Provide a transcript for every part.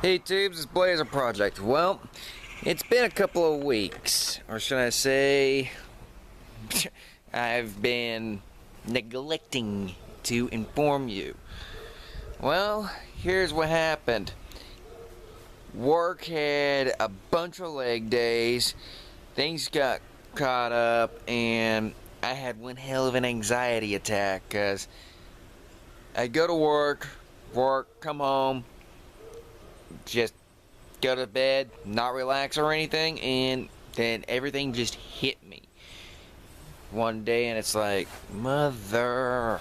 Hey Tubes, it's Blazer Project. Well, it's been a couple of weeks, or should I say, I've been neglecting to inform you. Well, here's what happened. Work had a bunch of leg days, things got caught up, and I had one hell of an anxiety attack, because I go to work, come home, just go to bed, not relax or anything, and then everything just hit me one day, and it's like, mother.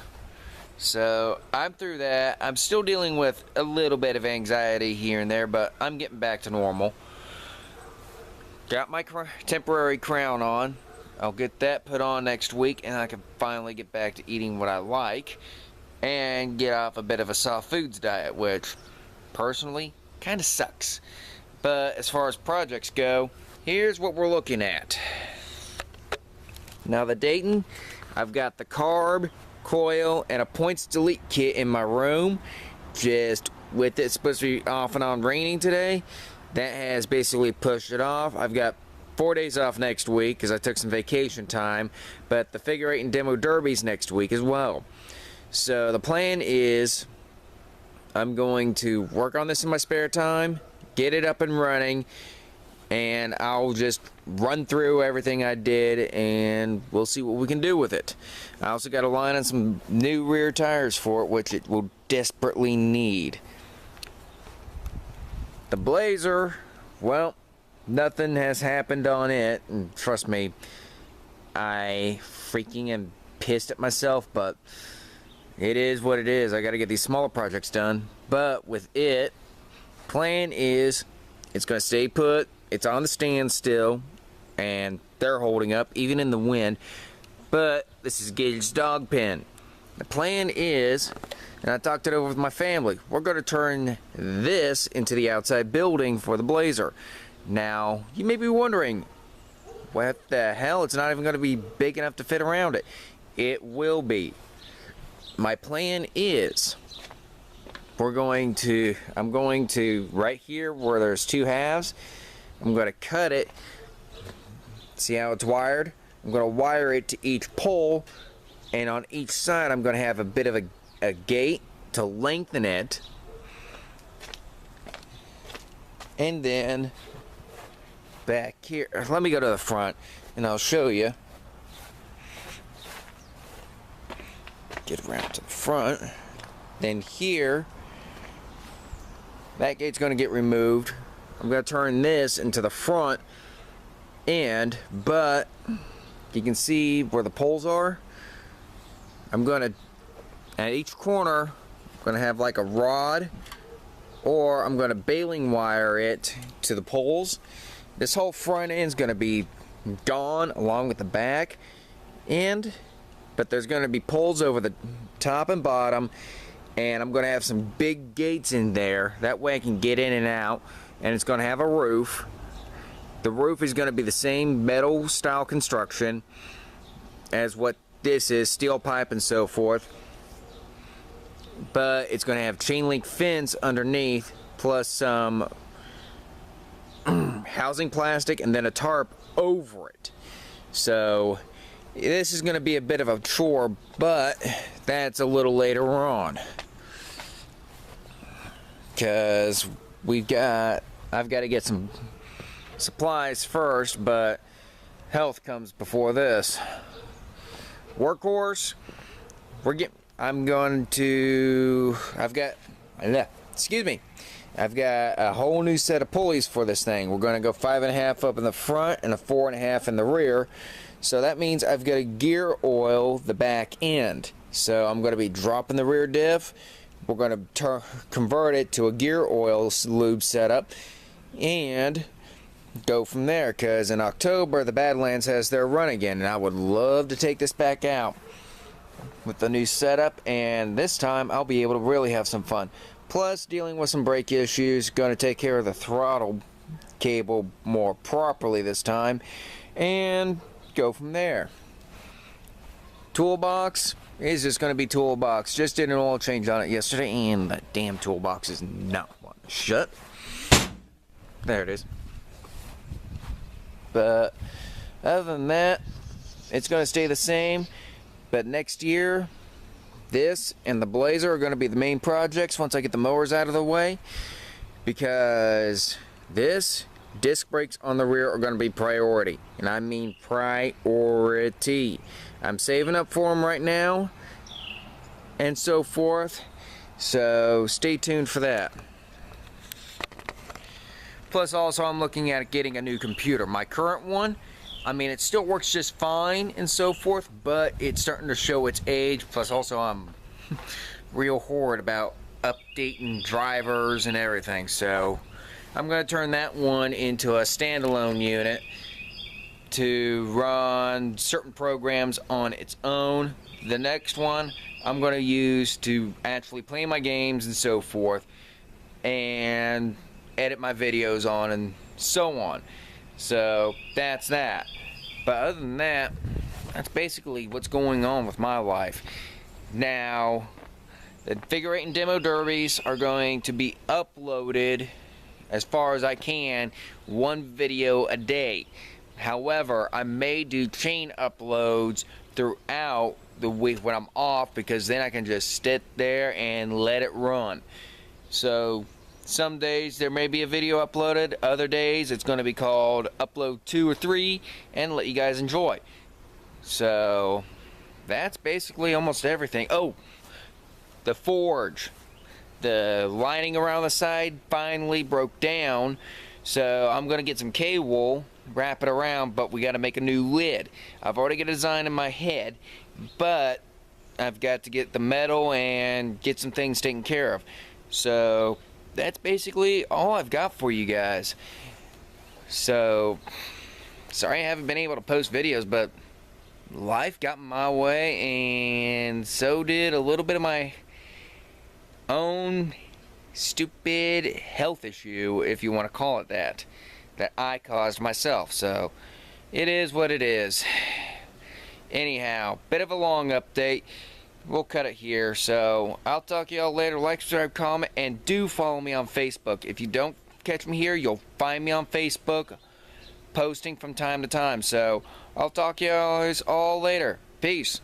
So I'm through that. I'm still dealing with a little bit of anxiety here and there, but I'm getting back to normal. Got my temporary crown on. I'll get that put on next week, and I can finally get back to eating what I like and get off a bit of a soft foods diet, which personally kind of sucks. But as far as projects go, here's what we're looking at. Now the Dayton, I've got the carb, coil, and a points delete kit in my room. Just with it supposed to be off and on raining today, that has basically pushed it off. I've got 4 days off next week because I took some vacation time, but the figure eight and demo derbies next week as well. So the plan is I'm going to work on this in my spare time, get it up and running, and I'll just run through everything I did and we'll see what we can do with it. I also got a line on some new rear tires for it, which it will desperately need. The Blazer, well, nothing has happened on it, and trust me, I freaking am pissed at myself, but it is what it is. I got to get these smaller projects done. But with it, plan is it's going to stay put. It's on the stand still, and they're holding up even in the wind. But this is Gage's dog pen. The plan is, and I talked it over with my family, we're going to turn this into the outside building for the Blazer. Now, you may be wondering, what the hell? It's not even going to be big enough to fit around it. It will be. My plan is I'm going to right here where there's two halves, I'm going to cut it. See how it's wired? I'm going to wire it to each pole, and on each side I'm going to have a bit of a gate to lengthen it, and then back here, let me go to the front and I'll show you. Get around to the front. Then here, that gate's going to get removed. I'm going to turn this into the front end, but you can see where the poles are. I'm going to, at each corner, I'm going to have like a rod, or I'm going to baling wire it to the poles. This whole front end is going to be gone along with the back, but there's going to be poles over the top and bottom, and I'm going to have some big gates in there. That way I can get in and out, and it's going to have a roof. The roof is going to be the same metal style construction as what this is, steel pipe and so forth, but it's going to have chain link fence underneath, plus some housing plastic, and then a tarp over it. So this is going to be a bit of a chore, but that's a little later on, because I've got to get some supplies first, but health comes before this. Workhorse, I've got a whole new set of pulleys for this thing. We're going to go 5.5 up in the front and a 4.5 in the rear. So that means I've got to gear oil the back end. So I'm going to be dropping the rear diff. We're going to convert it to a gear oil lube setup and go from there, because in October the Badlands has their run again, and I would love to take this back out with the new setup, and this time I'll be able to really have some fun. Plus, dealing with some brake issues, going to take care of the throttle cable more properly this time, and go from there. Toolbox is just going to be toolbox. Just did an oil change on it yesterday, and the damn toolbox is not wanting to shut. There it is. But other than that, it's going to stay the same. But next year, this and the Blazer are going to be the main projects once I get the mowers out of the way. Because this, disc brakes on the rear are going to be priority. And I mean priority. I'm saving up for them right now. And so forth. So stay tuned for that. Plus also I'm looking at getting a new computer. My current one, I mean, it still works just fine and so forth, but it's starting to show its age. Plus also I'm real horrid about updating drivers and everything. So I'm going to turn that one into a standalone unit to run certain programs on its own. The next one I'm going to use to actually play my games and so forth, and edit my videos on and so on. So that's that. But other than that, that's basically what's going on with my life. Now, the figure eight and demo derbies are going to be uploaded as far as I can, one video a day. However, I may do chain uploads throughout the week when I'm off, because then I can just sit there and let it run. So some days there may be a video uploaded, other days it's going to be called upload 2 or 3 and let you guys enjoy. So that's basically almost everything. Oh, the forge, the lining around the side finally broke down, so I'm going to get some K-wool, wrap it around, but we got to make a new lid. I've already got a design in my head, but I've got to get the metal and get some things taken care of. So that's basically all I've got for you guys. So sorry I haven't been able to post videos, but life got in my way, and so did a little bit of my own stupid health issue, if you want to call it that I caused myself. So it is what it is. Anyhow, bit of a long update. We'll cut it here. So I'll talk to y'all later. Like, subscribe, comment, and do follow me on Facebook. If you don't catch me here, you'll find me on Facebook posting from time to time. So I'll talk to y'all all later. Peace.